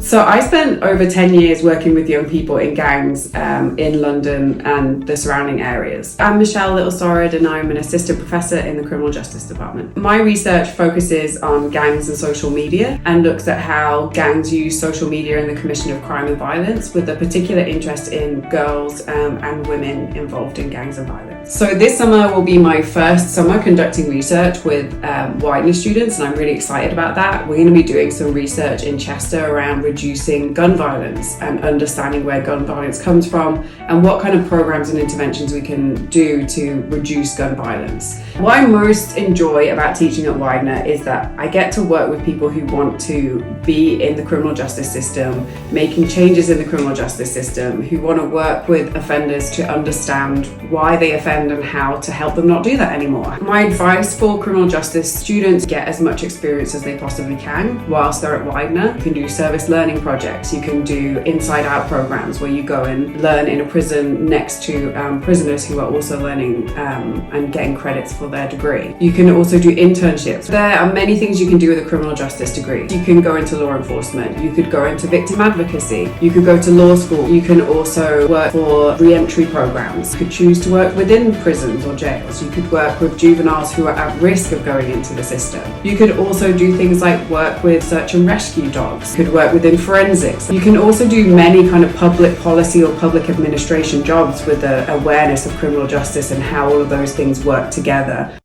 So I spent over 10 years working with young people in gangs in London and the surrounding areas. I'm Michelle Lyttle Storrod and I'm an assistant professor in the Criminal Justice Department. My research focuses on gangs and social media and looks at how gangs use social media in the commission of crime and violence, with a particular interest in girls and women involved in gangs and violence. So this summer will be my first summer conducting research with Widener students, and I'm really excited about that. We're going to be doing some research in Chester around reducing gun violence and understanding where gun violence comes from and what kind of programs and interventions we can do to reduce gun violence. What I most enjoy about teaching at Widener is that I get to work with people who want to be in the criminal justice system, making changes in the criminal justice system, who want to work with offenders to understand why they offend and how to help them not do that anymore. My advice for criminal justice students: get as much experience as they possibly can whilst they're at Widener. You can do service learning projects, you can do inside out programs where you go and learn in a prison next to prisoners who are also learning and getting credits for their degree. You can also do internships. There are many things you can do with a criminal justice degree. You can go into law enforcement, you could go into victim advocacy, you could go to law school, you can also work for re-entry programs, you could choose to work within prisons or jails, you could work with juveniles who are at risk of going into the system. You could also do things like work with search and rescue dogs, you could work within forensics. You can also do many kind of public policy or public administration jobs with the awareness of criminal justice and how all of those things work together.